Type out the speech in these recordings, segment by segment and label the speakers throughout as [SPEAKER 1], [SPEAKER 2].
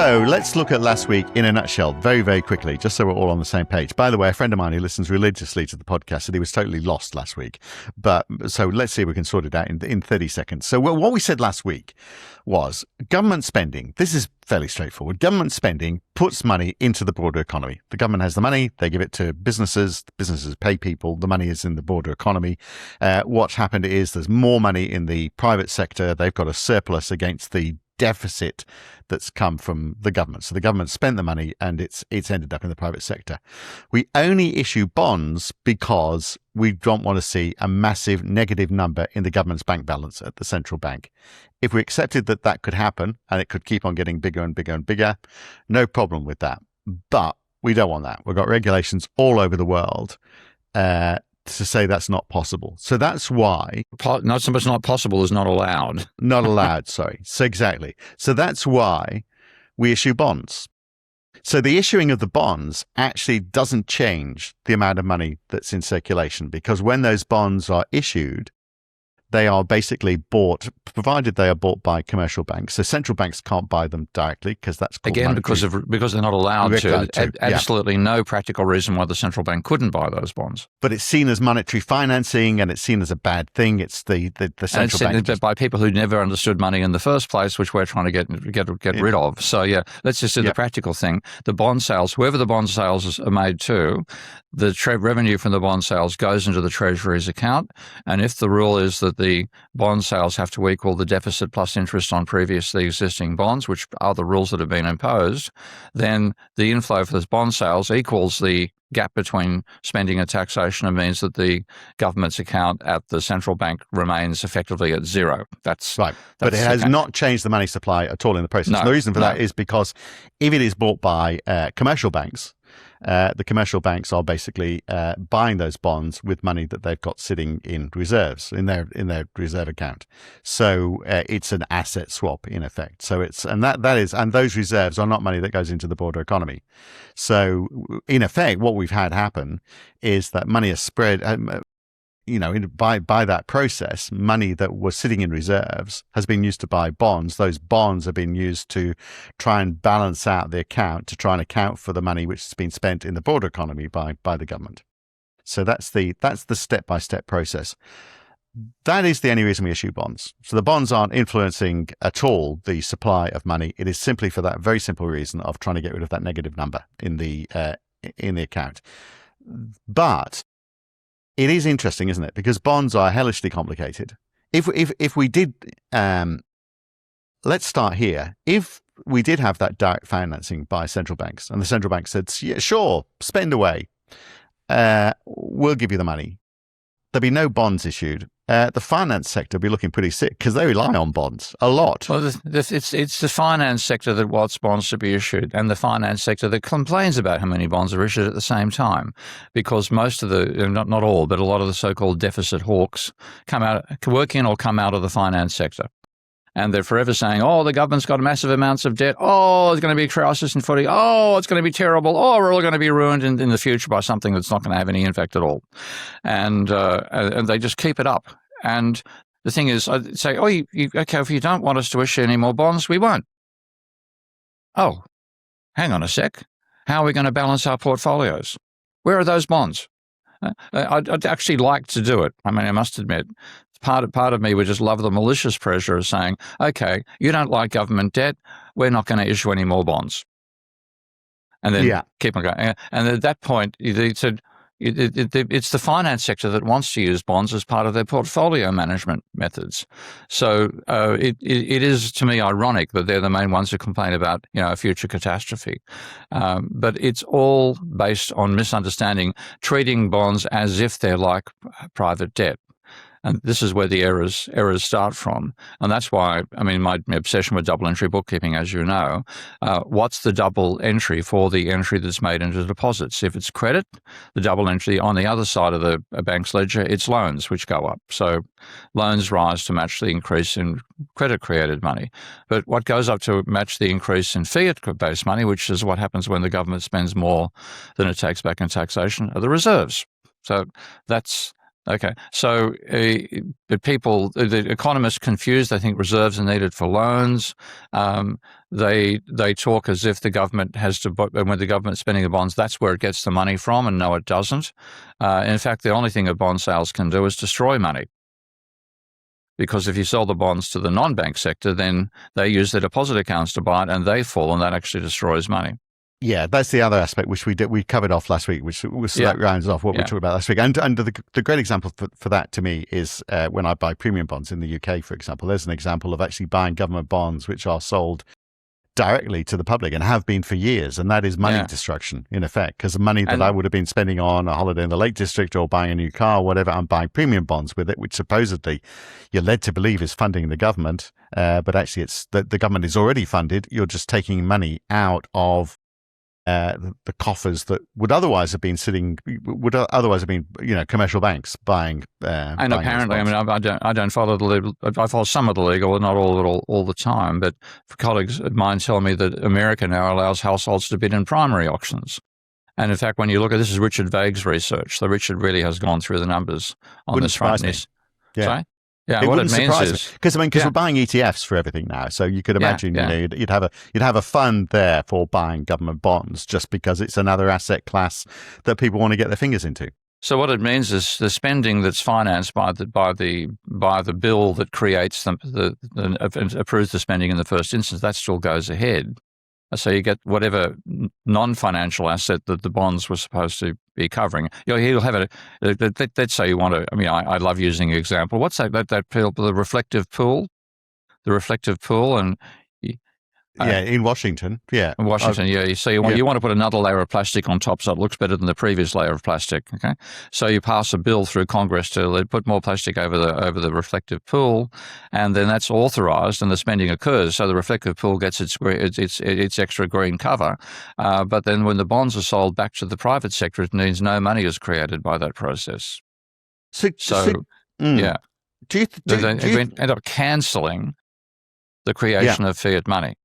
[SPEAKER 1] So let's look at last week in a nutshell, very, very quickly, just so we're all on the same page. By the way, a friend of mine who listens religiously to the podcast said he was totally lost last week. So let's see if we can sort it out in 30 seconds. So what we said last week was government spending. This is fairly straightforward. Government spending puts money into the broader economy. The government has the money. They give it to businesses. Businesses pay people. The money is in the broader economy. What's happened is there's more money in the private sector. They've got a surplus against the deficit that's come from the government. So the government spent the money and it's ended up in the private sector. We only issue bonds because we don't want to see a massive negative number in the government's bank balance at the central bank. If we accepted that that could happen and it could keep on getting bigger and bigger and bigger, no problem with that. But we don't want that. We've got regulations all over the world to say that's not possible. So that's why...
[SPEAKER 2] Not so much not possible as not allowed.
[SPEAKER 1] Not allowed, sorry. So exactly. So that's why we issue bonds. So the issuing of the bonds actually doesn't change the amount of money that's in circulation, because when those bonds are issued, they are basically bought, provided they are bought by commercial banks. So central banks can't buy them directly because that's called
[SPEAKER 2] again because they're not allowed to. Absolutely
[SPEAKER 1] yeah.
[SPEAKER 2] No practical reason why the central bank couldn't buy those bonds.
[SPEAKER 1] But it's seen as monetary financing, and it's seen as a bad thing. It's the central bank
[SPEAKER 2] by people who never understood money in the first place, which we're trying to get rid of. So yeah, let's just do the practical thing. The bond sales, whoever the bond sales are made to, the revenue from the bond sales goes into the Treasury's account, and if the rule is that the bond sales have to equal the deficit plus interest on previously existing bonds, which are the rules that have been imposed, then the inflow for those bond sales equals the gap between spending and taxation, and means that the government's account at the central bank remains effectively at zero. That's
[SPEAKER 1] right. But it has not changed the money supply at all in the process. The reason for that is because if it is bought by commercial banks, the commercial banks are basically buying those bonds with money that they've got sitting in reserves in their reserve account. So it's an asset swap in effect. So and those reserves are not money that goes into the broader economy. So in effect, what we've had happen is that money is spread. By that process, money that was sitting in reserves has been used to buy bonds. Those bonds have been used to try and balance out the account, to try and account for the money which has been spent in the broader economy by the government. So that's the step-by-step process. That is the only reason we issue bonds. So the bonds aren't influencing at all the supply of money. It is simply for that very simple reason of trying to get rid of that negative number in the account. But it is interesting, isn't it? Because bonds are hellishly complicated. If we did, let's start here. If we did have that direct financing by central banks, and the central bank said, yeah, sure, spend away, we'll give you the money, there'd be no bonds issued. The finance sector would be looking pretty sick because they rely on bonds a lot.
[SPEAKER 2] Well, it's the finance sector that wants bonds to be issued, and the finance sector that complains about how many bonds are issued at the same time, because most of the, not all, but a lot of the so-called deficit hawks work in or come out of the finance sector. And they're forever saying, oh, the government's got massive amounts of debt. Oh, there's going to be a crisis in footy. Oh, it's going to be terrible. Oh, we're all going to be ruined in the future by something that's not going to have any impact at all. And they just keep it up. And the thing is, I'd say, okay, if you don't want us to issue any more bonds, we won't. Oh, hang on a sec. How are we going to balance our portfolios? Where are those bonds? I'd actually like to do it. I mean, I must admit, part of me would just love the malicious pressure of saying, okay, you don't like government debt, we're not going to issue any more bonds. And then keep on going. And at that point, it's the finance sector that wants to use bonds as part of their portfolio management methods. So it is, to me, ironic that they're the main ones who complain about a future catastrophe. But it's all based on misunderstanding, treating bonds as if they're like private debt. And this is where the errors start from. And that's why, I mean, my obsession with double entry bookkeeping, as you know, what's the double entry for the entry that's made into deposits? If it's credit, the double entry on the other side of the bank's ledger, it's loans, which go up. So loans rise to match the increase in credit-created money. But what goes up to match the increase in fiat-based money, which is what happens when the government spends more than it takes back in taxation, are the reserves. So that's Okay, so the economists confused. They think reserves are needed for loans. They talk as if the government has to, when the government's spending the bonds, that's where it gets the money from, and no, it doesn't. In fact, the only thing a bond sales can do is destroy money. Because if you sell the bonds to the non-bank sector, then they use their deposit accounts to buy it, and they fall, and that actually destroys money.
[SPEAKER 1] Yeah, that's the other aspect which we covered off last week, which that rounds off what we talked about last week. And the great example for that to me is when I buy premium bonds in the UK, for example. There's an example of actually buying government bonds which are sold directly to the public and have been for years, and that is money destruction in effect, because the money that I would have been spending on a holiday in the Lake District or buying a new car or whatever, I'm buying premium bonds with it, which supposedly you're led to believe is funding the government, but actually it's the government is already funded. You're just taking money out of the coffers that would otherwise have been commercial banks buying.
[SPEAKER 2] And apparently, I mean, I don't follow the legal. I follow some of the legal, not all of it all the time. But colleagues of mine tell me that America now allows households to bid in primary auctions. And in fact, when you look at this, is Richard Vague's research. So Richard really has gone through the numbers on this front.
[SPEAKER 1] Yeah.
[SPEAKER 2] Sorry? Yeah, what it means is
[SPEAKER 1] because we're buying ETFs for everything now, so you could imagine you'd have a fund there for buying government bonds just because it's another asset class that people want to get their fingers into.
[SPEAKER 2] So what it means is the spending that's financed by the bill that creates approves the spending in the first instance, that still goes ahead. So you get whatever non-financial asset that the bonds were supposed to be covering. You'll have let's say you want to. I mean, I love using an example. What's that pool? The reflective pool. The reflective pool, and
[SPEAKER 1] in Washington. Yeah,
[SPEAKER 2] in Washington. So you want to put another layer of plastic on top, so it looks better than the previous layer of plastic. Okay, so you pass a bill through Congress to put more plastic over the reflective pool, and then that's authorized, and the spending occurs. So the reflective pool gets its extra green cover, but then when the bonds are sold back to the private sector, it means no money is created by that process. Do you end up cancelling the creation of fiat money?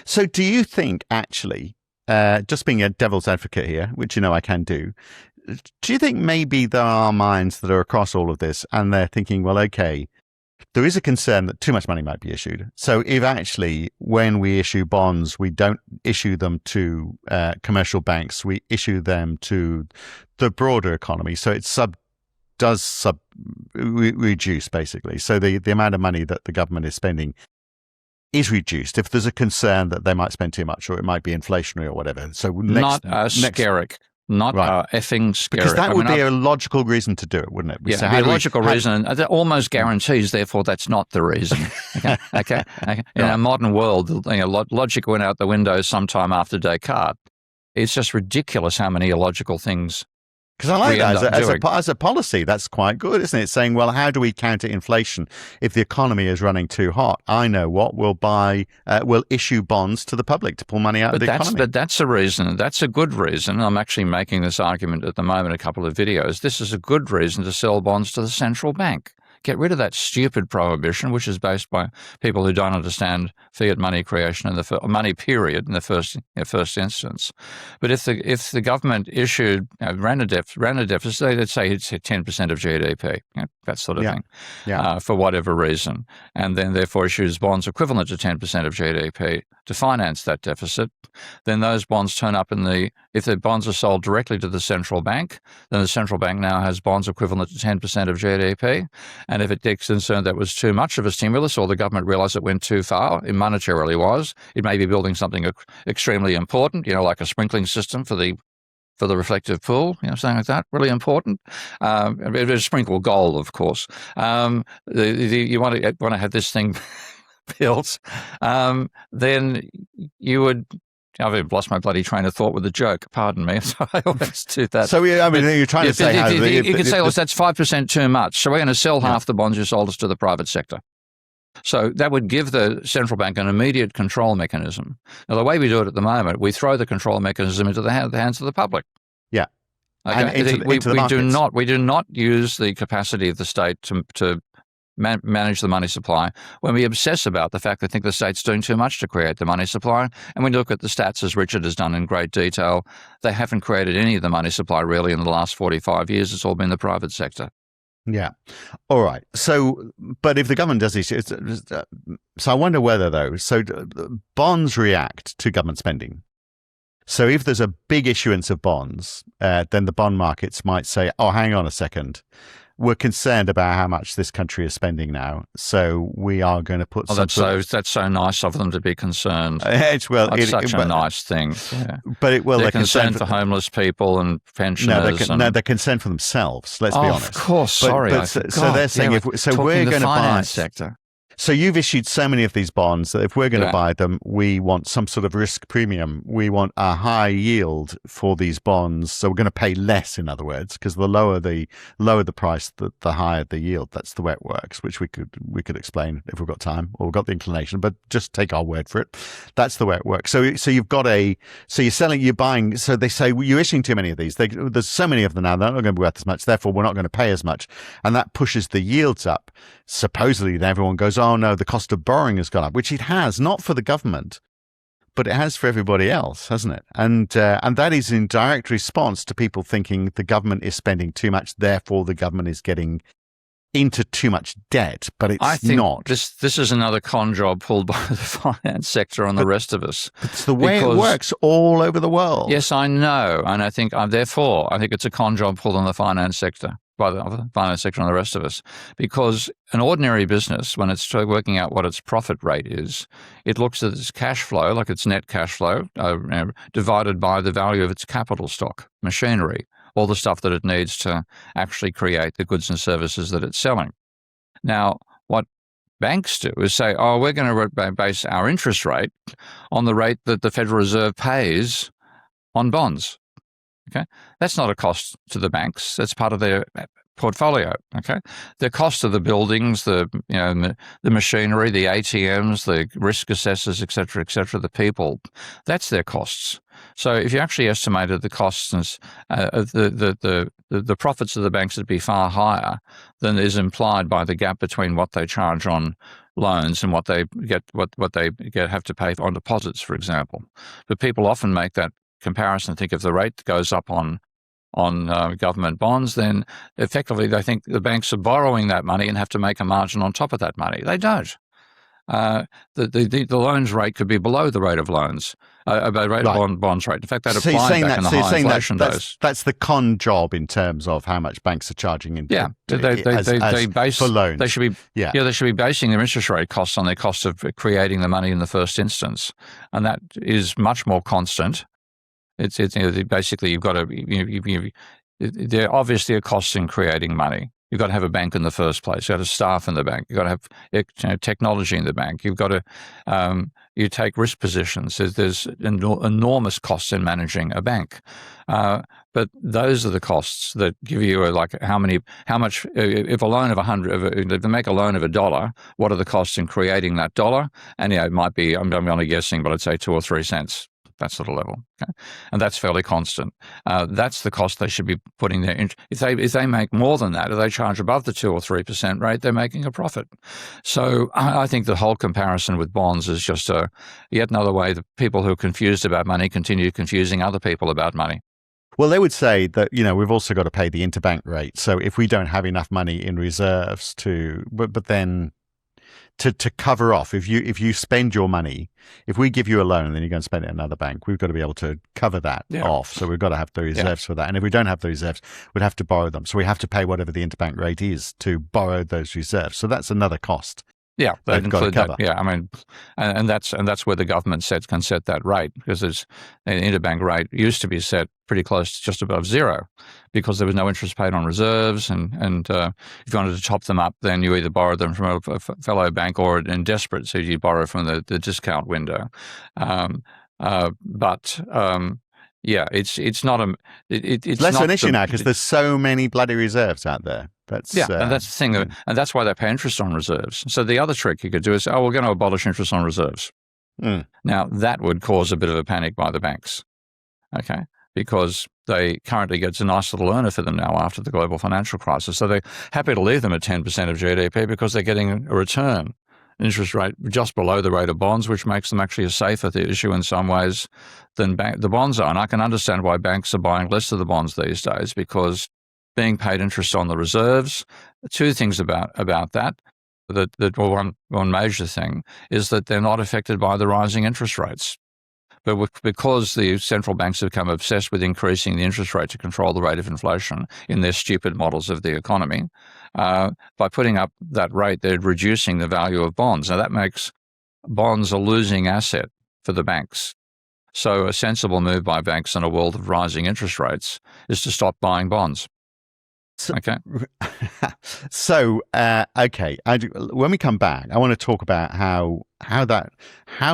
[SPEAKER 1] So do you think actually, just being a devil's advocate here, which I can do you think maybe there are minds that are across all of this and they're thinking, well, okay, there is a concern that too much money might be issued. So if actually when we issue bonds, we don't issue them to commercial banks, we issue them to the broader economy. So it does reduce basically. So the amount of money that the government is spending is reduced if there's a concern that they might spend too much or it might be inflationary or whatever. So
[SPEAKER 2] scaric. Not effing scary.
[SPEAKER 1] Because that would be a logical reason to do it, wouldn't it?
[SPEAKER 2] A logical reason. That almost guarantees, therefore, that's not the reason. Okay. In our modern world, logic went out the window sometime after Descartes. It's just ridiculous how many illogical things.
[SPEAKER 1] Because I like that as a policy, that's quite good, isn't it? Saying, well, how do we counter inflation if the economy is running too hot? I know what we'll issue bonds to the public to pull money out of the economy.
[SPEAKER 2] But that's a reason. That's a good reason. I'm actually making this argument at the moment, a couple of videos. This is a good reason to sell bonds to the central bank. Get rid of that stupid prohibition, which is based by people who don't understand fiat money creation in the money period in the first instance. But if the government issued ran a deficit, let's say it's 10% of GDP, that sort of thing, for whatever reason, and then therefore issues bonds equivalent to 10% of GDP to finance that deficit, then those bonds turn up if the bonds are sold directly to the central bank, then the central bank now has bonds equivalent to 10% of GDP. And if it gets concerned that was too much of a stimulus or the government realized it went too far, it monetarily it may be building something extremely important, like a sprinkling system for the reflective pool, something like that, really important. It is sprinkle gold, of course. You want to have this thing built, then you would. I've lost my bloody train of thought with the joke. Pardon me. So I always do that.
[SPEAKER 1] So you're trying to say
[SPEAKER 2] you could say, that's 5% too much. So we're going to sell half the bonds you sold us to the private sector. So that would give the central bank an immediate control mechanism. Now, the way we do it at the moment, we throw the control mechanism into the hands of the public.
[SPEAKER 1] Yeah.
[SPEAKER 2] Okay?
[SPEAKER 1] And into the markets.
[SPEAKER 2] We do not use the capacity of the state to manage the money supply when we obsess about the fact that I think the state's doing too much to create the money supply. And when you look at the stats, as Richard has done in great detail, they haven't created any of the money supply really in the last 45 years. It's all been the private sector.
[SPEAKER 1] Yeah. All right. So, but if the government does issue, so I wonder whether though, bonds react to government spending. So if there's a big issuance of bonds, then the bond markets might say, oh, hang on a second. We're concerned about how much this country is spending now, so we are going to put.
[SPEAKER 2] Oh, that's so nice of them to be concerned.
[SPEAKER 1] That's
[SPEAKER 2] such a nice thing. Yeah.
[SPEAKER 1] But
[SPEAKER 2] they're concerned for homeless people and pensioners.
[SPEAKER 1] No, they're concerned for themselves. Let's be honest.
[SPEAKER 2] Of course.
[SPEAKER 1] So they're saying we're going to buy
[SPEAKER 2] sector.
[SPEAKER 1] So you've issued so many of these bonds that if we're going to buy them, we want some sort of risk premium. We want a high yield for these bonds. So we're going to pay less, in other words, because the lower the price, the higher the yield. That's the way it works, which we could explain if we've got time or we've got the inclination, but just take our word for it. That's the way it works. So you've got you're buying. So they say, well, you're issuing too many of these. There's so many of them now, they're not going to be worth as much. Therefore, we're not going to pay as much. And that pushes the yields up. Supposedly, then everyone goes, oh no, the cost of borrowing has gone up, which it has, not for the government, but it has for everybody else, hasn't it? And that is in direct response to people thinking the government is spending too much, therefore the government is getting into too much debt, but
[SPEAKER 2] I think
[SPEAKER 1] not.
[SPEAKER 2] This is another con job pulled by the finance sector on the rest of us.
[SPEAKER 1] It's the way it works all over the world.
[SPEAKER 2] Yes, I know. And I think, therefore, I think it's a con job pulled on the finance sector, by the finance sector on the rest of us. Because an ordinary business, when it's working out what its profit rate is, it looks at its cash flow, like its net cash flow, divided by the value of its capital stock, machinery, all the stuff that it needs to actually create the goods and services that it's selling. Now, what banks do is say, oh, we're going to base our interest rate on the rate that the Federal Reserve pays on bonds. Okay, that's not a cost to the banks. That's part of their portfolio. Okay, the cost of the buildings, the machinery, the ATMs, the risk assessors, et cetera, the people, that's their costs. So if you actually estimated the costs of the profits of the banks would be far higher than is implied by the gap between what they charge on loans and what they have to pay on deposits, for example. But people often make that comparison, think if the rate goes up on government bonds, then effectively they think the banks are borrowing that money and have to make a margin on top of that money. They don't. The loans rate could be below the rate of loans, of bonds rate. In fact, that applied back in the high inflation days.
[SPEAKER 1] That's the con job in terms of how much banks are charging
[SPEAKER 2] for
[SPEAKER 1] loans.
[SPEAKER 2] They should be basing their interest rate costs on their cost of creating the money in the first instance, and that is much more constant. It's basically you've got to there are obviously costs in creating money. You've got to have a bank in the first place. You've got to have staff in the bank. You've got to have technology in the bank. You've got to you take risk positions. There's enormous costs in managing a bank, but those are the costs that give you how much. If a loan of if they make a loan of $1, what are the costs in creating that dollar? And it might be I'm only guessing, but I'd say 2 or 3 cents. That sort of level, okay? And that's fairly constant. That's the cost they should be putting there. If they make more than that, if they charge above the 2 or 3% rate, they're making a profit. So I think the whole comparison with bonds is just yet another way that people who are confused about money continue confusing other people about money.
[SPEAKER 1] Well, they would say that, we've also got to pay the interbank rate. So if we don't have enough money in reserves but then to cover off, if you spend your money, if we give you a loan and then you're going to spend it in another bank, we've got to be able to cover that off. So we've got to have the reserves for that. And if we don't have the reserves, we'd have to borrow them. So we have to pay whatever the interbank rate is to borrow those reserves. So that's another cost.
[SPEAKER 2] Yeah,
[SPEAKER 1] they've got to cover.
[SPEAKER 2] Yeah, I mean, and that's where the government can set that rate, because there's an interbank rate used to be set pretty close to just above zero, because there was no interest paid on reserves, and if you wanted to top them up, then you either borrowed them from a fellow bank or in desperate, so you borrow from the discount window. Yeah, it's not a. It's
[SPEAKER 1] less
[SPEAKER 2] not
[SPEAKER 1] an issue now because there's so many bloody reserves out there.
[SPEAKER 2] And that's the thing, and that's why they pay interest on reserves. So the other trick you could do is, we're going to abolish interest on reserves. Now that would cause a bit of a panic by the banks, okay, because they currently get a nice little earner for them now after the global financial crisis. So they're happy to leave them at 10% of GDP because they're getting a return. Interest rate just below the rate of bonds, which makes them actually a safer issue in some ways than the bonds are. And I can understand why banks are buying less of the bonds these days, because being paid interest on the reserves. Two things about that. One major thing is that they're not affected by the rising interest rates. But because the central banks have become obsessed with increasing the interest rate to control the rate of inflation in their stupid models of the economy, by putting up that rate, they're reducing the value of bonds. Now, that makes bonds a losing asset for the banks. So a sensible move by banks in a world of rising interest rates is to stop buying bonds. Okay.
[SPEAKER 1] Okay. When we come back, I want to talk about how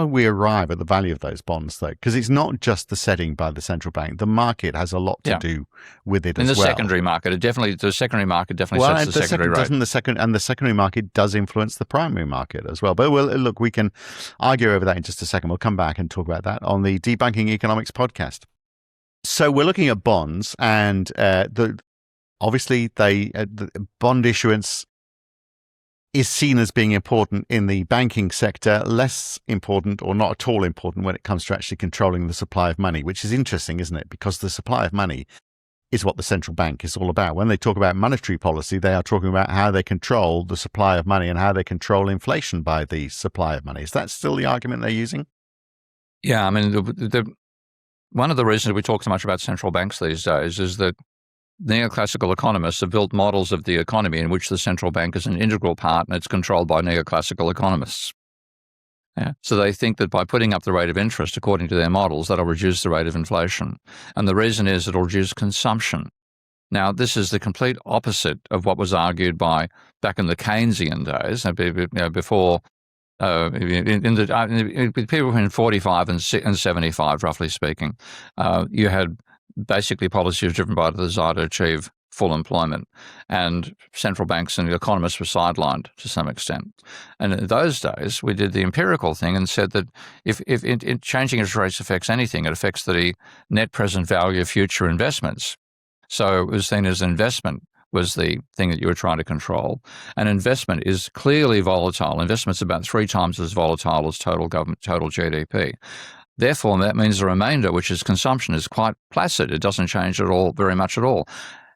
[SPEAKER 1] we arrive at the value of those bonds, though, because it's not just the setting by the central bank. The market has a lot to do with it as well.
[SPEAKER 2] In the secondary market, the secondary market definitely sets the secondary rate.
[SPEAKER 1] The secondary market does influence the primary market as well. But look, we can argue over that in just a second. We'll come back and talk about that on the Debunking Economics podcast. So we're looking at bonds, and obviously, the bond issuance is seen as being important in the banking sector, less important or not at all important when it comes to actually controlling the supply of money, which is interesting, isn't it? Because the supply of money is what the central bank is all about. When they talk about monetary policy, they are talking about how they control the supply of money and how they control inflation by the supply of money. Is that still the argument they're using?
[SPEAKER 2] Yeah, I mean, one of the reasons we talk so much about central banks these days is that neoclassical economists have built models of the economy in which the central bank is an integral part and it's controlled by neoclassical economists. Yeah. So they think that by putting up the rate of interest, according to their models, that'll reduce the rate of inflation. And the reason is it'll reduce consumption. Now, this is the complete opposite of what was argued back in the Keynesian days, before with people between 45 and 75, roughly speaking. You had basically policies driven by the desire to achieve full employment, and central banks and the economists were sidelined to some extent. And in those days, we did the empirical thing and said that if changing interest rates affects anything, it affects the net present value of future investments. So it was seen as investment was the thing that you were trying to control. And investment is clearly volatile. Investment's about 3 times as volatile as total GDP. Therefore, that means the remainder, which is consumption, is quite placid. It doesn't change very much at all.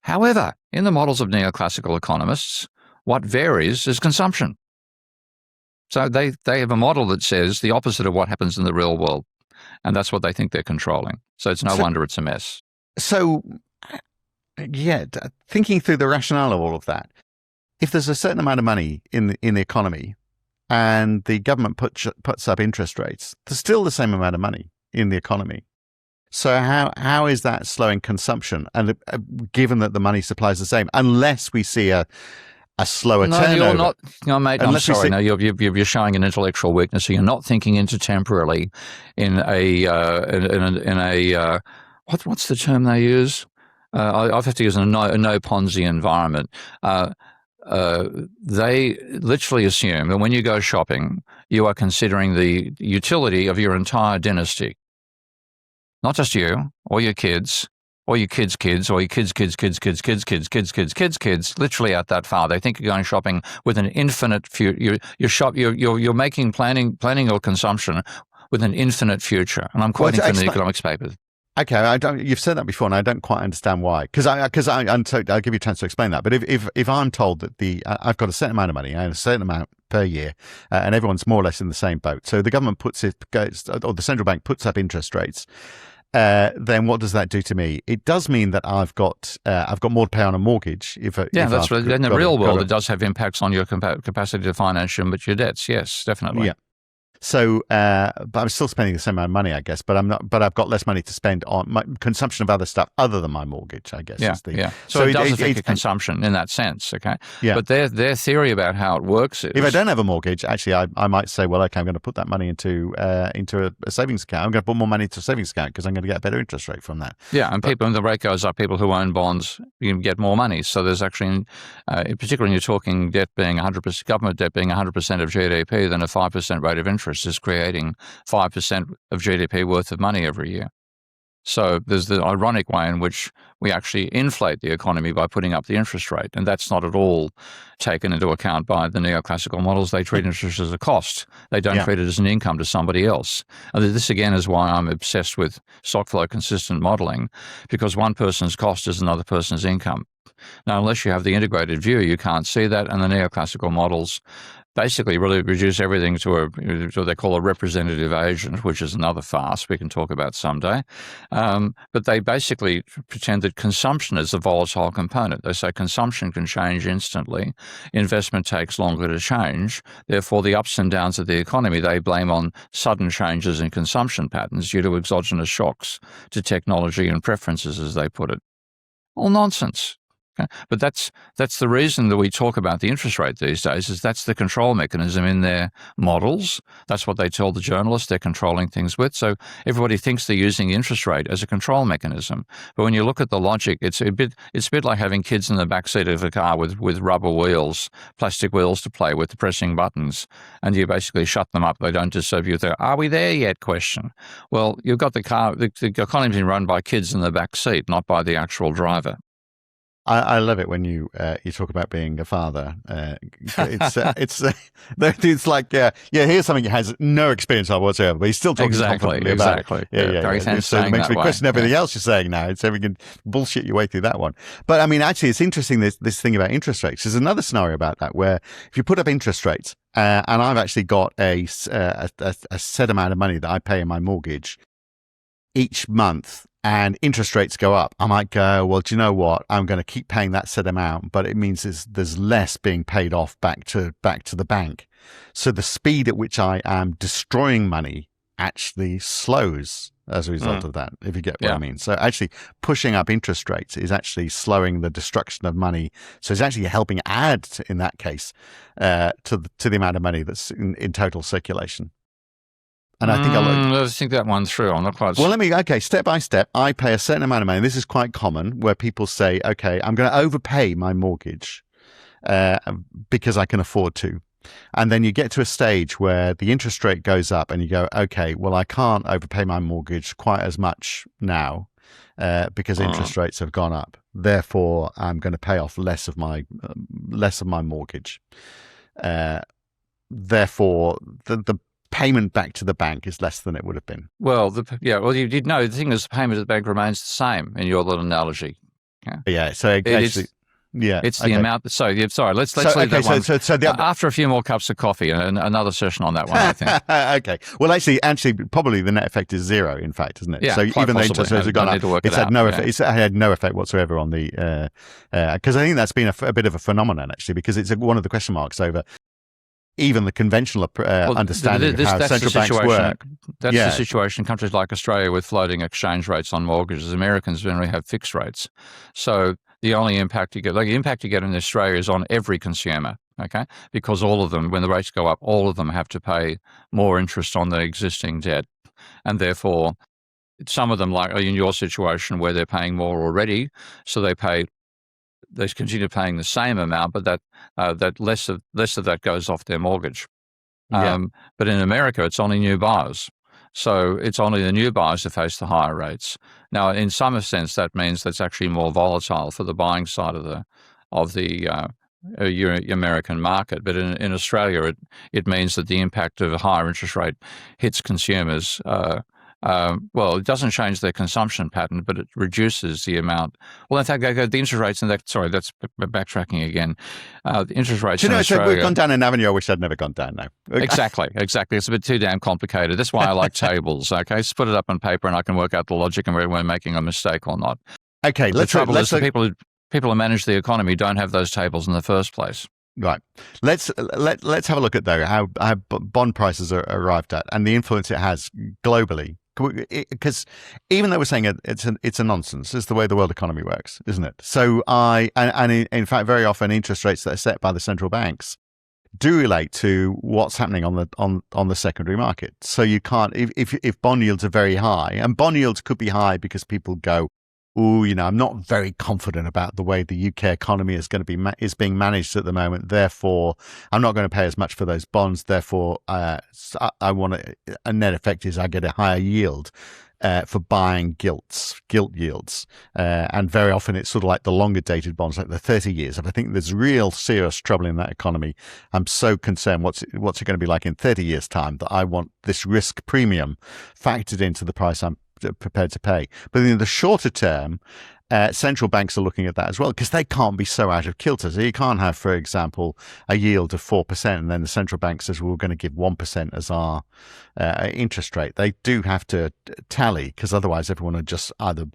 [SPEAKER 2] However, in the models of neoclassical economists, what varies is consumption. So they have a model that says the opposite of what happens in the real world, and that's what they think they're controlling. So it's no wonder it's a mess.
[SPEAKER 1] So, thinking through the rationale of all of that, if there's a certain amount of money in the economy, and the government puts up interest rates, there's still the same amount of money in the economy. So how is that slowing consumption? And given that the money supply is the same, unless we see a slower turnover.
[SPEAKER 2] You're not. No, mate. I'm sorry. No, you're showing an intellectual weakness. So you're not thinking intertemporally in a what's the term they use? I have to use a no Ponzi environment. They literally assume that when you go shopping, you are considering the utility of your entire dynasty. Not just you, or your kids, or your kids' kids, or your kids' kids, literally out that far. They think you're going shopping with an infinite future. You're making planning your consumption with an infinite future. And I'm quoting from the economics papers.
[SPEAKER 1] Okay, you've said that before, and I don't quite understand why. Because I'll give you a chance to explain that. But if I'm told that I've got a certain amount of money, I have a certain amount per year, and everyone's more or less in the same boat. So the government or the central bank puts up interest rates. Then what does that do to me? It does mean that I've got more to pay on a mortgage.
[SPEAKER 2] That's right. In the real world, it does have impacts on your capacity to finance your debts. Yes, definitely.
[SPEAKER 1] Yeah. So, but I'm still spending the same amount of money, I guess. But I'm not. But I've got less money to spend on my consumption of other stuff other than my mortgage, I guess.
[SPEAKER 2] So it does affect your consumption in that sense. Okay.
[SPEAKER 1] Yeah.
[SPEAKER 2] But their theory about how it works is,
[SPEAKER 1] if I don't have a mortgage, actually, I might say, well, okay, I'm going to put that money into a savings account. I'm going to put more money into a savings account because I'm going to get a better interest rate from that.
[SPEAKER 2] Yeah, and when the rate goes up, people who own bonds, you get more money. So there's actually, particularly when you're talking debt being 100%, government debt being 100% of GDP, then a 5% rate of interest is creating 5% of GDP worth of money every year. So there's the ironic way in which we actually inflate the economy by putting up the interest rate. And that's not at all taken into account by the neoclassical models. They treat interest as a cost. They don't treat it as an income to somebody else. And this, again, is why I'm obsessed with stock flow consistent modeling, because one person's cost is another person's income. Now, unless you have the integrated view, you can't see that, and the neoclassical models basically really reduce everything to what they call a representative agent, which is another farce we can talk about someday. But they basically pretend that consumption is a volatile component. They say consumption can change instantly. Investment takes longer to change. Therefore, the ups and downs of the economy, they blame on sudden changes in consumption patterns due to exogenous shocks to technology and preferences, as they put it. All nonsense. Okay. But that's the reason that we talk about the interest rate these days, is that's the control mechanism in their models. That's what they tell the journalists they're controlling things with. So everybody thinks they're using the interest rate as a control mechanism. But when you look at the logic, it's a bit like having kids in the back seat of a car with rubber wheels, plastic wheels to play with, pressing buttons, and you basically shut them up. They don't disturb you with their "Are we there yet?" question. Well, you've got the car. The economy's been run by kids in the back seat, not by the actual driver.
[SPEAKER 1] I love it when you talk about being a father. It's like here's something he has no experience of whatsoever, but he's still talking confidently about it. Yeah. So it makes me question everything else you're saying now. It's we can bullshit your way through that one. But I mean, actually, it's interesting this thing about interest rates. There's another scenario about that where if you put up interest rates, and I've actually got a set amount of money that I pay in my mortgage each month, and interest rates go up, I might go, well, do you know what? I'm going to keep paying that set amount, but it means there's less being paid off back to the bank. So the speed at which I am destroying money actually slows as a result of that, if you get what I mean. So actually pushing up interest rates is actually slowing the destruction of money. So it's actually helping add, in that case, to the amount of money that's in total circulation. And I think
[SPEAKER 2] let's think that one through. I'm not quite.
[SPEAKER 1] Well, step by step, I pay a certain amount of money. This is quite common where people say, okay, I'm going to overpay my mortgage because I can afford to. And then you get to a stage where the interest rate goes up and you go, okay, well, I can't overpay my mortgage quite as much now because interest rates have gone up. Therefore, I'm going to pay off less of my mortgage. Therefore, the payment back to the bank is less than it would have been.
[SPEAKER 2] Well, you did know the thing is the payment to the bank remains the same in your little analogy.
[SPEAKER 1] So
[SPEAKER 2] it's the amount. So let's leave that one. So after a few more cups of coffee and another session on that one, I think.
[SPEAKER 1] Okay. Well, actually, probably the net effect is zero. In fact, isn't it?
[SPEAKER 2] Yeah,
[SPEAKER 1] so even though interest rates have gone up, it's had no effect. It's had no effect whatsoever on the because I think that's been a bit of a phenomenon actually, because it's one of the question marks over even the conventional understanding of how central banks work.
[SPEAKER 2] That's the situation in countries like Australia with floating exchange rates on mortgages. Americans generally have fixed rates. So the only impact you get, in Australia is on every consumer, okay? Because all of them, when the rates go up, all of them have to pay more interest on their existing debt. And therefore, some of them, like in your situation where they're paying more already, so they continue paying the same amount, but that less of that goes off their mortgage. But in America, it's only new buyers. So it's only the new buyers who face the higher rates. Now, in some sense, that means that's actually more volatile for the buying side of the American market. But in Australia, it means that the impact of a higher interest rate hits consumers. It doesn't change their consumption pattern, but it reduces the amount. Well, in fact, the interest rates, that's backtracking again. The interest rates in Australia.
[SPEAKER 1] We've gone down an avenue I wish I'd never gone down now.
[SPEAKER 2] Exactly. It's a bit too damn complicated. That's why I like tables, okay? Just put it up on paper and I can work out the logic and whether we're making a mistake or not.
[SPEAKER 1] Okay,
[SPEAKER 2] the trouble is people who manage the economy don't have those tables in the first place.
[SPEAKER 1] Right. Let's have a look at, though, how bond prices are arrived at and the influence it has globally. Because even though we're saying it's a nonsense, it's the way the world economy works, isn't it? So in fact, very often interest rates that are set by the central banks do relate to what's happening on the secondary market. So you can't, if bond yields are very high, and bond yields could be high because people go, I'm not very confident about the way the UK economy is going to is being managed at the moment. Therefore, I'm not going to pay as much for those bonds. Therefore, I want a net effect is I get a higher yield for buying gilt yields. And very often it's sort of like the longer dated bonds, like the 30 years. If I think there's real serious trouble in that economy, I'm so concerned what's it going to be like in 30 years' time that I want this risk premium factored into the price I'm prepared to pay. But in the shorter term, central banks are looking at that as well, because they can't be so out of kilter. So you can't have, for example, a yield of 4%, and then the central bank says, well, we're going to give 1% as our interest rate. They do have to tally, because otherwise everyone would just either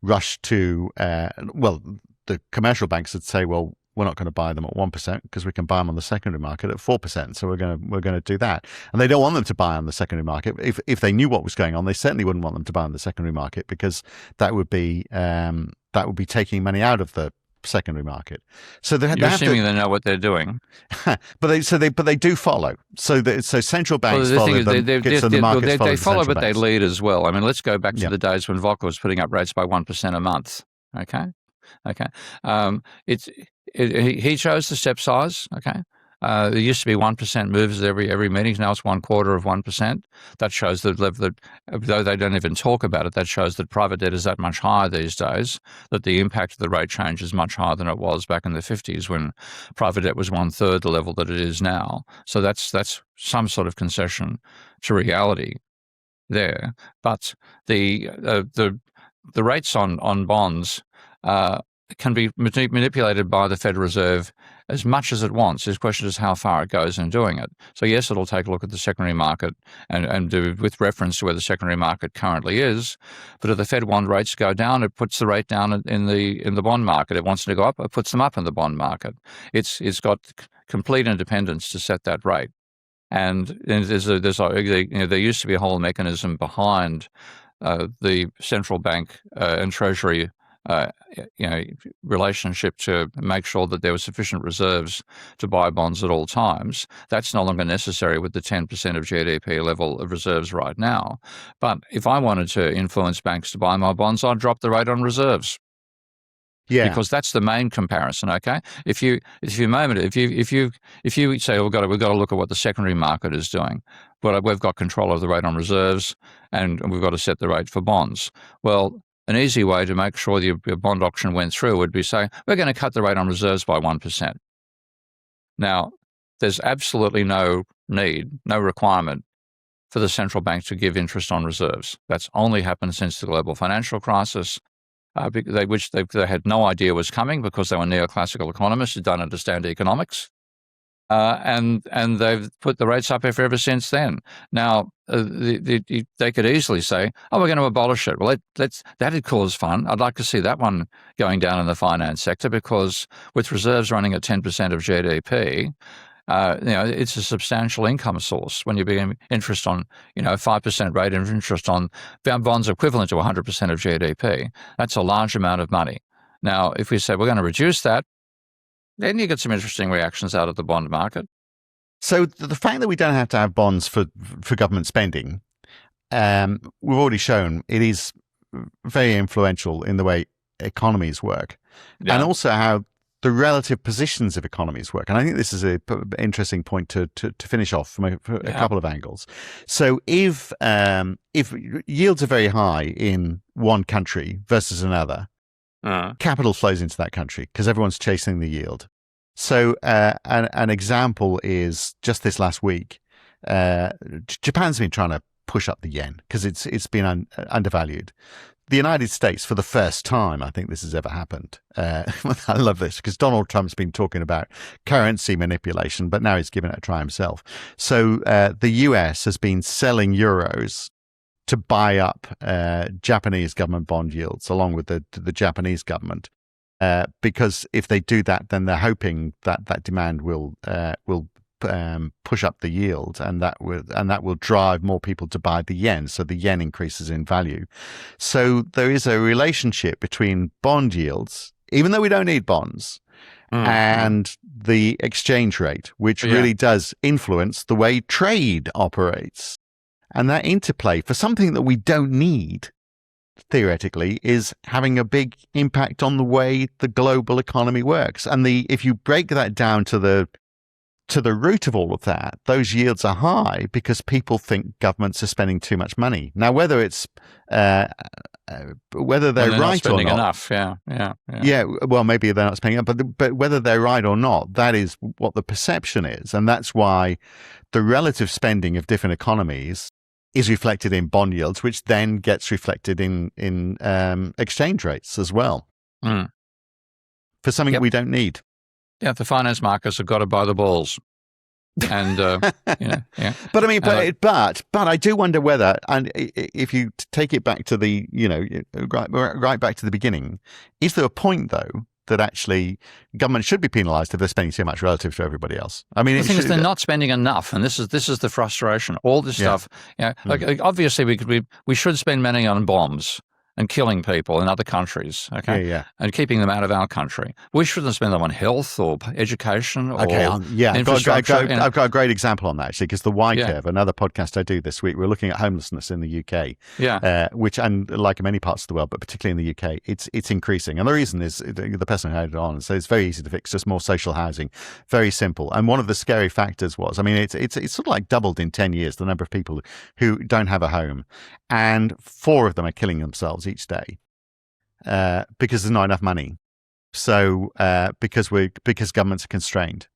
[SPEAKER 1] rush to, the commercial banks would say, well, we're not going to buy them at 1% because we can buy them on the secondary market at 4%. So we're going to do that. And they don't want them to buy on the secondary market. If they knew what was going on, they certainly wouldn't want them to buy on the secondary market, because that would be taking money out of the secondary market. So
[SPEAKER 2] you're assuming they know what they're doing,
[SPEAKER 1] but they do follow. So central banks follow them.
[SPEAKER 2] They follow, but they lead as well. I mean, let's go back to the days when Volcker was putting up rates by 1% a month. Okay. He chose the step size. Okay. There used to be 1% moves at every meeting. Now it's 1/4%. That shows that, though they don't even talk about it, that shows that private debt is that much higher these days, that the impact of the rate change is much higher than it was back in the 50s when private debt was 1/3 the level that it is now. So that's some sort of concession to reality there. But the rates on bonds can be manipulated by the Federal Reserve as much as it wants. The question is how far it goes in doing it. So yes, it'll take a look at the secondary market and do with reference to where the secondary market currently is. But if the Fed wants rates to go down, it puts the rate down in the bond market. It wants to go up, it puts them up in the bond market. It's got complete independence to set that rate. And there used to be a whole mechanism behind the central bank and Treasury relationship to make sure that there were sufficient reserves to buy bonds at all times. That's no longer necessary with the 10% of GDP level of reserves right now. But if I wanted to influence banks to buy my bonds, I'd drop the rate on reserves. Yeah, because that's the main comparison. Okay, if you say we've got to look at what the secondary market is doing, but we've got control of the rate on reserves, and we've got to set the rate for bonds. Well, an easy way to make sure your bond auction went through would be saying, we're going to cut the rate on reserves by 1%. Now, there's absolutely no requirement for the central bank to give interest on reserves. That's only happened since the global financial crisis, which they had no idea was coming because they were neoclassical economists who don't understand economics. And they've put the rates up ever since then. Now, they could easily say, oh, we're going to abolish it. Well, that'd cause fun. I'd like to see that one going down in the finance sector, because with reserves running at 10% of GDP, it's a substantial income source when you're being interest on, 5% rate of interest on bonds equivalent to 100% of GDP. That's a large amount of money. Now, if we say we're going to reduce that, then you get some interesting reactions out of the bond market.
[SPEAKER 1] So the fact that we don't have to have bonds for government spending, we've already shown it is very influential in the way economies work, and also how the relative positions of economies work. And I think this is an interesting point to finish off from a couple of angles. So if yields are very high in one country versus another, capital flows into that country because everyone's chasing the yield. So an example is just this last week, Japan's been trying to push up the yen because it's been undervalued. The United States, for the first time, I think this has ever happened. I love this because Donald Trump's been talking about currency manipulation, but now he's given it a try himself. So the US has been selling euros to buy up Japanese government bond yields along with the Japanese government, because if they do that, then they're hoping that demand will push up the yield, and that will drive more people to buy the yen. So the yen increases in value. So there is a relationship between bond yields, even though we don't need bonds, and the exchange rate, which really does influence the way trade operates. And that interplay for something that we don't need, theoretically, is having a big impact on the way the global economy works. And if you break that down to the root of all of that, those yields are high because people think governments are spending too much money. Now, whether it's whether they're right
[SPEAKER 2] not spending
[SPEAKER 1] or not,
[SPEAKER 2] enough,
[SPEAKER 1] yeah. Well, maybe they're not spending enough, but whether they're right or not, that is what the perception is, and that's why the relative spending of different economies is reflected in bond yields, which then gets reflected in exchange rates as well. for something we don't need.
[SPEAKER 2] Yeah, the finance markets have got to buy the balls. And
[SPEAKER 1] but I mean, but I do wonder whether, and if you take it back to the, right back to the beginning, is there a point though that actually government should be penalised if they're spending too much relative to everybody else? I mean,
[SPEAKER 2] the thing is, they're not spending enough, and this is the frustration. All this stuff, like obviously we should spend money on bombs and killing people in other countries, okay? And keeping them out of our country. We shouldn't spend them on health or education or infrastructure.
[SPEAKER 1] I've got a great example on that, actually, because the Y Curve, another podcast I do this week, we're looking at homelessness in the UK, which, and like in many parts of the world, but particularly in the UK, it's increasing. And the reason is, the person who had it on, so it's very easy to fix, just more social housing, very simple. And one of the scary factors was, I mean, it's sort of like doubled in 10 years, the number of people who don't have a home. And 4 of them are killing themselves each day because there's not enough money. So because governments are constrained.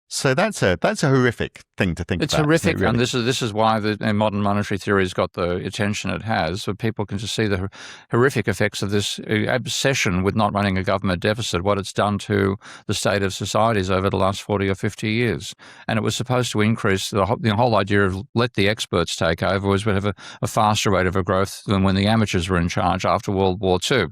[SPEAKER 1] So that's a horrific thing to think about.
[SPEAKER 2] It's horrific, really? And this is why the modern monetary theory has got the attention it has. So people can just see the horrific effects of this obsession with not running a government deficit, what it's done to the state of societies over the last 40 or 50 years. And it was supposed to increase the whole idea of let the experts take over was we'd have a faster rate of growth than when the amateurs were in charge after World War II,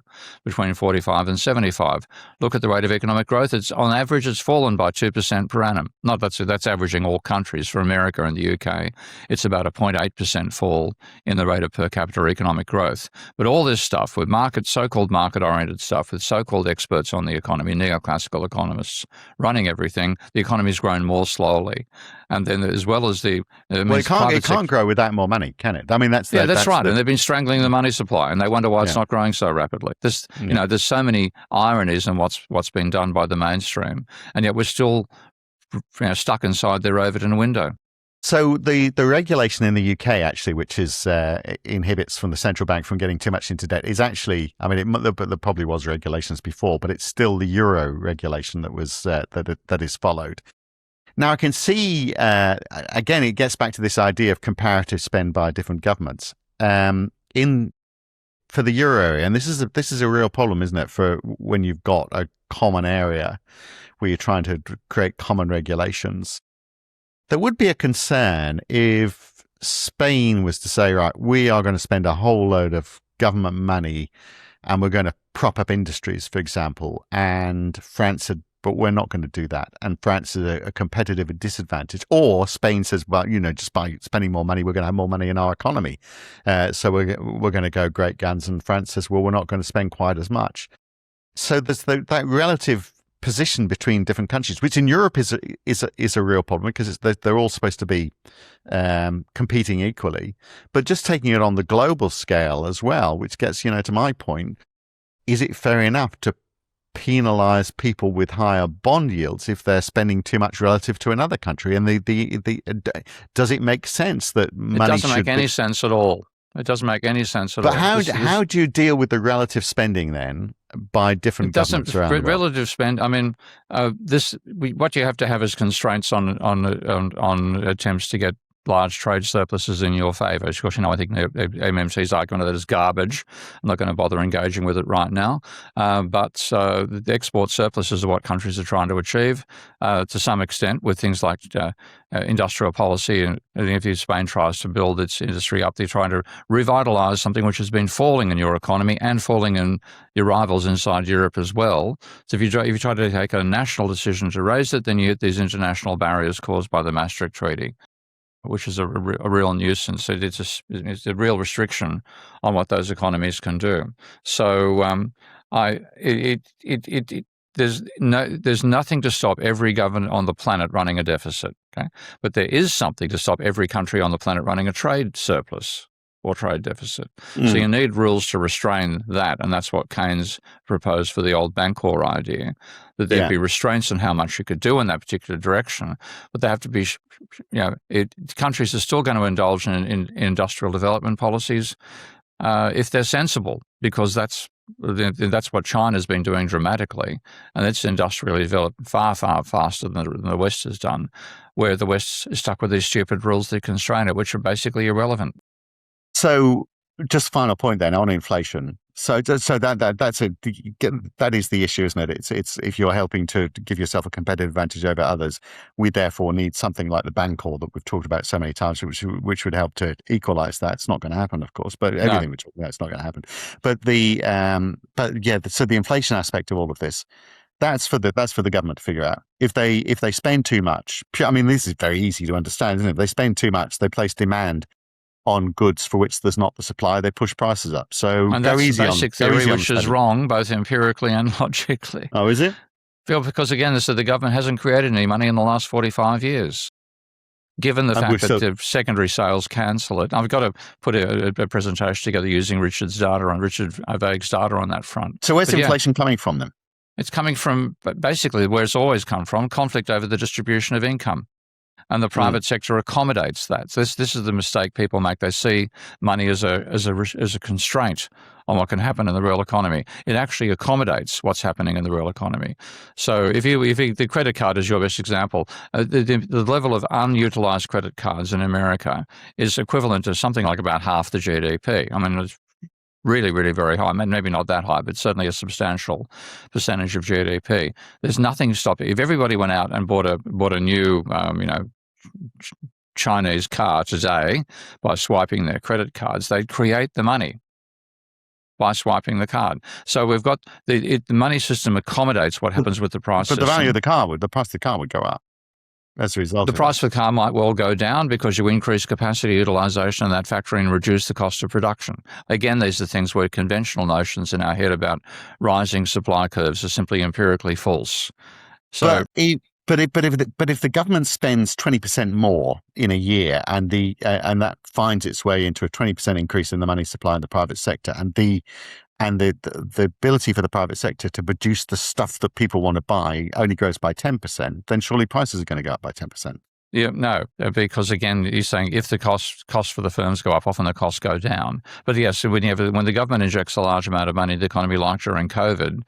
[SPEAKER 2] between 45 and 75. Look at the rate of economic growth. It's on average, it's fallen by 2% per annum. That's averaging all countries. For America and the UK, it's about a 0.8% fall in the rate of per capita economic growth. But all this stuff with so-called market-oriented stuff, with so-called experts on the economy, neoclassical economists running everything, the economy's grown more slowly. And then as well as it
[SPEAKER 1] can't grow without more money, can it? I mean, that's
[SPEAKER 2] right. And they've been strangling the money supply, and they wonder why it's not growing so rapidly. There's so many ironies in what's been done by the mainstream, and yet we're still stuck inside their Overton window.
[SPEAKER 1] So the regulation in the UK, actually, which is inhibits from the central bank from getting too much into debt, is actually, I mean, there probably was regulations before, but it's still the euro regulation that was that is followed. Now, I can see, again, it gets back to this idea of comparative spend by different governments. For the euro area, and this is a real problem, isn't it, for when you've got a common area where you're trying to create common regulations. There would be a concern if Spain was to say, right, we are going to spend a whole load of government money and we're going to prop up industries, for example, and France said, but we're not going to do that. And France is a competitive disadvantage. Or Spain says, well, just by spending more money, we're going to have more money in our economy. So we're going to go great guns. And France says, well, we're not going to spend quite as much. So there's that relative position between different countries, which in Europe is a real problem because they're all supposed to be competing equally. But just taking it on the global scale as well, which gets to my point, is it fair enough to penalize people with higher bond yields if they're spending too much relative to another country? And does it make sense that money
[SPEAKER 2] should? It doesn't make any sense at all. It doesn't make any sense at all.
[SPEAKER 1] But how do you deal with the relative spending then by different governments around the world?
[SPEAKER 2] Relative spend. I mean, what you have to have is constraints on attempts to get large trade surpluses in your favour. Of course, I think MMT's argument that is garbage. I'm not going to bother engaging with it right now. But the export surpluses are what countries are trying to achieve to some extent with things like industrial policy. And if Spain tries to build its industry up, they're trying to revitalise something which has been falling in your economy and falling in your rivals inside Europe as well. So if you try to take a national decision to raise it, then you hit these international barriers caused by the Maastricht Treaty, which is a real nuisance. It's a real restriction on what those economies can do. So there's nothing to stop every government on the planet running a deficit. Okay, but there is something to stop every country on the planet running a trade surplus or trade deficit. So you need rules to restrain that, and that's what Keynes proposed for the old Bancor idea, that there'd be restraints on how much you could do in that particular direction, but they have to be, countries are still going to indulge in industrial development policies if they're sensible, because that's what China's been doing dramatically, and it's industrially developed far, far faster than the West has done, where the West is stuck with these stupid rules that constrain it, which are basically irrelevant.
[SPEAKER 1] So just final point then on inflation. that is the issue, isn't it? It's if you're helping to give yourself a competitive advantage over others, we therefore need something like the Bancor that we've talked about so many times, which would help to equalize that. It's not going to happen, of course, but everything we're talking about, it's not going to happen. But so the inflation aspect of all of this, that's for the government to figure out. If they spend too much, I mean, this is very easy to understand, isn't it? If they spend too much, they place demand on goods for which there's not the supply, they push prices up. So
[SPEAKER 2] and that's the basic theory, which is wrong, both empirically and logically.
[SPEAKER 1] Oh, is it?
[SPEAKER 2] Well, because again, the government hasn't created any money in the last 45 years. Given the fact that the secondary sales cancel it, I've got to put a presentation together using Richard Vague's data on that front.
[SPEAKER 1] So where's inflation coming from then?
[SPEAKER 2] It's coming from basically where it's always come from: conflict over the distribution of income. And the private sector accommodates that. So this is the mistake people make. They see money as a constraint on what can happen in the real economy. It actually accommodates what's happening in the real economy. So if the credit card is your best example, the level of unutilized credit cards in America is equivalent to something like about half the GDP. I mean, it's really, really very high. Maybe not that high, but certainly a substantial percentage of GDP. There's nothing stopping. If everybody went out and bought a new, Chinese car today by swiping their credit cards, they'd create the money by swiping the card. So we've got the money system accommodates what happens with the price system.
[SPEAKER 1] But the value of the price of the car would go up as a result.
[SPEAKER 2] The price of the car might well go down because you increase capacity utilization and that factory and reduce the cost of production. Again, these are things where conventional notions in our head about rising supply curves are simply empirically false. So.
[SPEAKER 1] But if the government spends 20% more in a year and that finds its way into a 20% increase in the money supply in the private sector, and the ability for the private sector to produce the stuff that people want to buy only grows by 10%, then surely prices are going to go up by 10%.
[SPEAKER 2] Yeah, no, because again, you're saying if the costs for the firms go up, often the costs go down. But yes, when the government injects a large amount of money into the economy, like during COVID,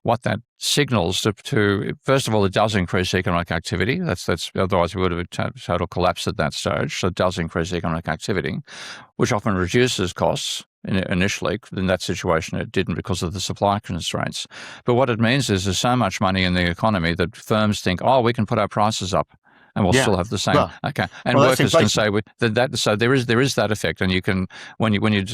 [SPEAKER 2] what that signals to first of all, it does increase economic activity. That's otherwise we would have a total collapse at that stage. So it does increase economic activity, which often reduces costs. Initially, in that situation, it didn't because of the supply constraints. But what it means is there's so much money in the economy that firms think, oh, we can put our prices up. And we'll still have the same. Okay, and workers can say that. So there is that effect, and you can when you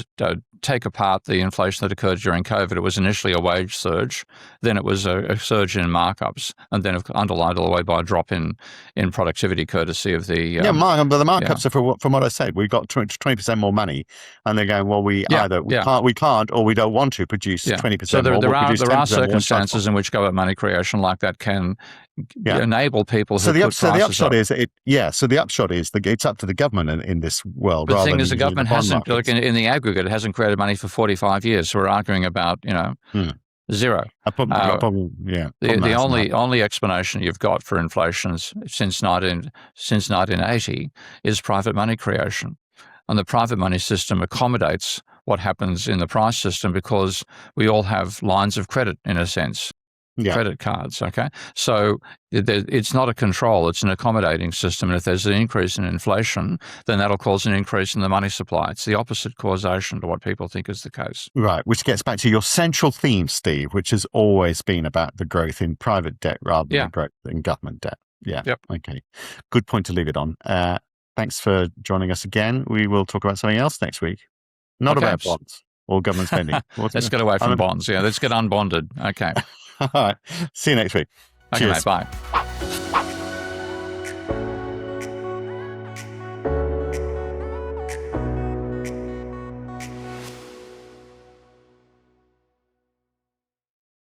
[SPEAKER 2] take apart the inflation that occurred during COVID, it was initially a wage surge, then it was a surge in markups, and then underlined all the way by a drop in productivity, courtesy of the
[SPEAKER 1] but the markups are from what I said. We've got 20% more money, and they're going, well, we can't, or we don't want to produce 20%.
[SPEAKER 2] So there are circumstances in which government money creation like that can enable people who put prices up.
[SPEAKER 1] So the upshot is that it's up to the government in this world.
[SPEAKER 2] But the thing is, the government hasn't, in the aggregate, it hasn't created money for 45 years. So we're arguing about, zero. The only explanation you've got for inflation since 1980 is private money creation. And the private money system accommodates what happens in the price system because we all have lines of credit, in a sense. Credit cards, okay? So it's not a control, it's an accommodating system. And if there's an increase in inflation, then that'll cause an increase in the money supply. It's the opposite causation to what people think is the case.
[SPEAKER 1] Right, which gets back to your central theme, Steve, which has always been about the growth in private debt rather than growth in government debt. Yeah,
[SPEAKER 2] yep.
[SPEAKER 1] Okay. Good point to leave it on. Thanks for joining us again. We will talk about something else next week. Not about bonds or government spending.
[SPEAKER 2] Let's get away from bonds. Yeah, let's get unbonded. Okay.
[SPEAKER 1] All right. See you next week.
[SPEAKER 2] Okay, mate, bye.